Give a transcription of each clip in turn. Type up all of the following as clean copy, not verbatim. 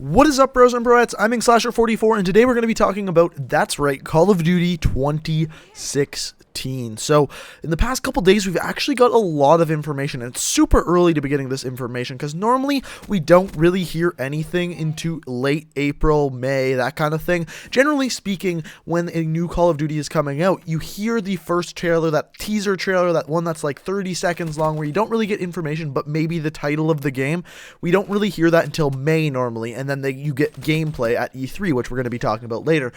What is up, bros and broettes? I'm Inkslasher 44, and today we're going to be talking about, that's right, Call of Duty 2016. So, in the past couple days, we've actually got a lot of information, and it's super early to be getting this information, because normally we don't really hear anything into late April, May, that kind of thing. Generally speaking, when a new Call of Duty is coming out, you hear the first trailer, that teaser trailer, that one that's like 30 seconds long, where you don't really get information, but maybe the title of the game. We don't really hear that until May normally, and then you get gameplay at E3, which we're going to be talking about later.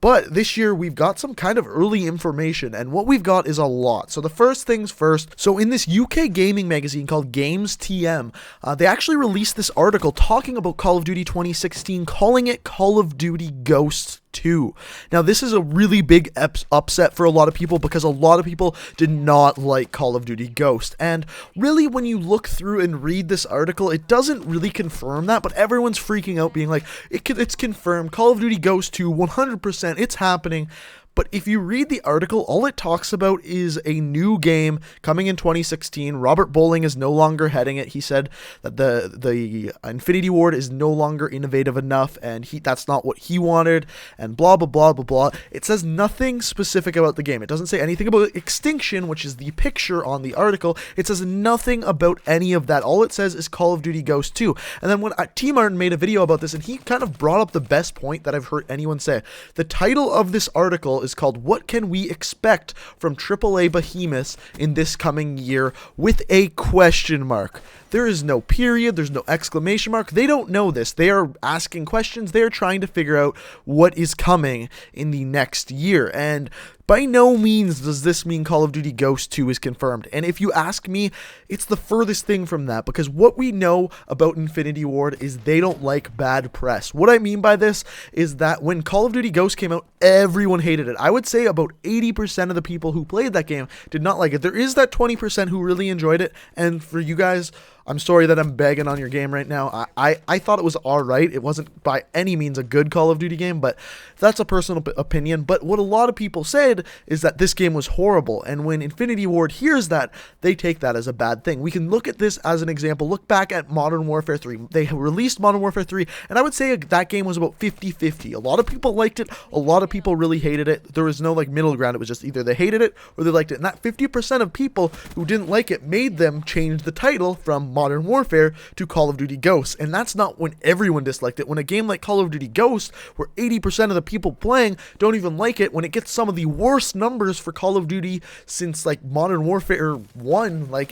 But this year, we've got some kind of early information, and what we've got is a lot. So the first things first, so in this UK gaming magazine called GamesTM, they actually released this article talking about Call of Duty 2016, calling it Call of Duty Ghosts 2. Now, this is a really big upset for a lot of people, because a lot of people did not like Call of Duty Ghost. And really, when you look through and read this article, it doesn't really confirm that, but everyone's freaking out, being like, it's confirmed, Call of Duty Ghost 2, 100%, it's happening. But if you read the article, all it talks about is a new game coming in 2016. Robert Bowling is no longer heading it. He said that the Infinity Ward is no longer innovative enough, and that's not what he wanted, and blah, blah, blah, blah, blah. It says nothing specific about the game. It doesn't say anything about Extinction, which is the picture on the article. It says nothing about any of that. All it says is Call of Duty Ghost 2. And then when T. Martin made a video about this, and he kind of brought up the best point that I've heard anyone say. The title of this article is called "What Can We Expect from AAA Behemoths in This Coming Year?" with a question mark. There is no period, there's no exclamation mark. They don't know this. They are asking questions. They are trying to figure out what is coming in the next year. And by no means does this mean Call of Duty Ghost 2 is confirmed. And if you ask me, it's the furthest thing from that, because what we know about Infinity Ward is they don't like bad press. What I mean by this is that when Call of Duty Ghost came out, everyone hated it. I would say about 80% of the people who played that game did not like it. There is that 20% who really enjoyed it, and for you guys, I'm sorry that I'm begging on your game right now. I thought it was alright. It wasn't by any means a good Call of Duty game, but that's a personal opinion. But what a lot of people said is that this game was horrible, and when Infinity Ward hears that, they take that as a bad thing. We can look at this as an example. Look back at Modern Warfare 3. They released Modern Warfare 3, and I would say that game was about 50-50. A lot of people liked it, a lot of people really hated it. There was no middle ground. It was just either they hated it or they liked it. And that 50% of people who didn't like it made them change the title from Modern Warfare to Call of Duty Ghosts. And that's not when everyone disliked it. When a game like Call of Duty Ghosts, where 80% of the people playing don't even like it, when it gets some of the worst numbers for Call of Duty since Modern Warfare 1,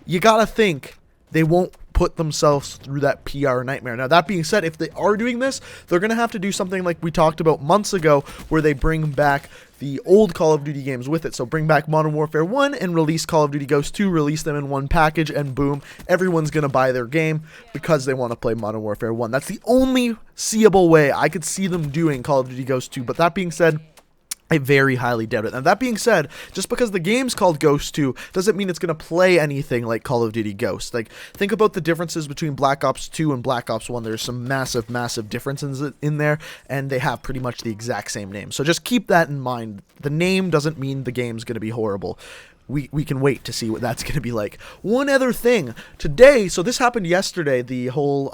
you gotta think they won't put themselves through that PR nightmare. Now, that being said, if they are doing this, they're going to have to do something like we talked about months ago, where they bring back the old Call of Duty games with it. So bring back Modern Warfare 1 and release Call of Duty Ghosts 2, release them in one package, and boom, everyone's going to buy their game because they want to play Modern Warfare 1. That's the only seeable way I could see them doing Call of Duty Ghosts 2. But that being said, I very highly doubt it. And that being said, just because the game's called Ghost 2 doesn't mean it's going to play anything like Call of Duty Ghosts. Think about the differences between Black Ops 2 and Black Ops 1. There's some massive, massive differences in there, and they have pretty much the exact same name. So just keep that in mind. The name doesn't mean the game's going to be horrible. We can wait to see what that's going to be like. One other thing. Today, so this happened yesterday, the whole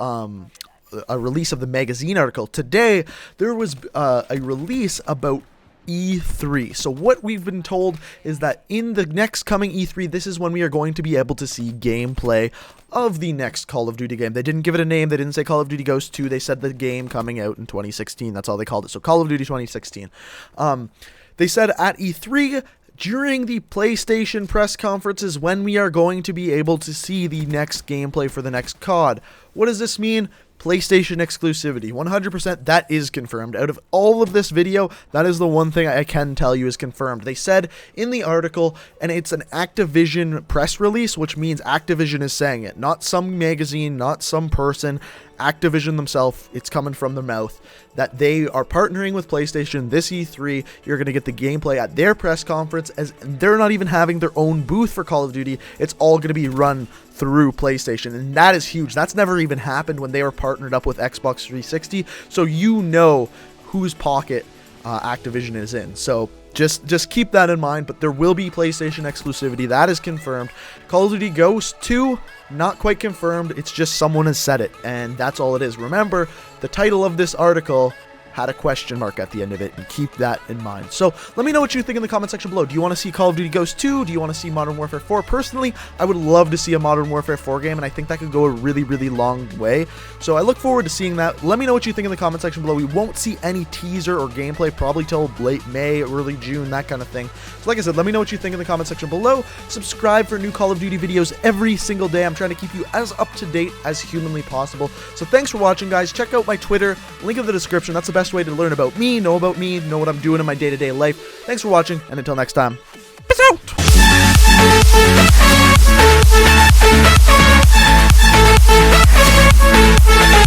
a release of the magazine article. Today, there was a release about E3. So what we've been told is that in the next coming E3, this is when we are going to be able to see gameplay of the next Call of Duty game. They didn't give it a name. They didn't say Call of Duty Ghosts 2. They said the game coming out in 2016. That's all they called it. So Call of Duty 2016. They said at E3, during the PlayStation press conferences, when we are going to be able to see the next gameplay for the next COD. What does this mean? PlayStation exclusivity, 100%, that is confirmed. Out of all of this video, that is the one thing I can tell you is confirmed. They said in the article, and it's an Activision press release, which means Activision is saying it, not some magazine, not some person. Activision themselves, it's coming from their mouth, that they are partnering with PlayStation this E3. You're going to get the gameplay at their press conference, as they're not even having their own booth for Call of Duty. It's all going to be run through PlayStation, and that is huge. That's never even happened when they were partnered up with Xbox 360, so you know whose pocket Activision is in. So just keep that in mind, but there will be PlayStation exclusivity. That is confirmed. Call of Duty Ghosts 2, not quite confirmed. It's just someone has said it, and that's all it is. Remember, the title of this article had a question mark at the end of it, and keep that in mind. So let me know what you think in the comment section below. Do you want to see Call of Duty Ghosts 2? Do you want to see Modern Warfare 4? Personally, I would love to see a Modern Warfare 4 game, and I think that could go a really, really long way. So I look forward to seeing that. Let me know what you think in the comment section below. We won't see any teaser or gameplay probably till late May, early June, that kind of thing. So like I said, let me know what you think in the comment section below. Subscribe for new Call of Duty videos every single day. I'm trying to keep you as up to date as humanly possible. So thanks for watching, guys. Check out my Twitter, link in the description. That's the best way to learn about me, know what I'm doing in my day-to-day life. Thanks for watching, and until next time, peace out!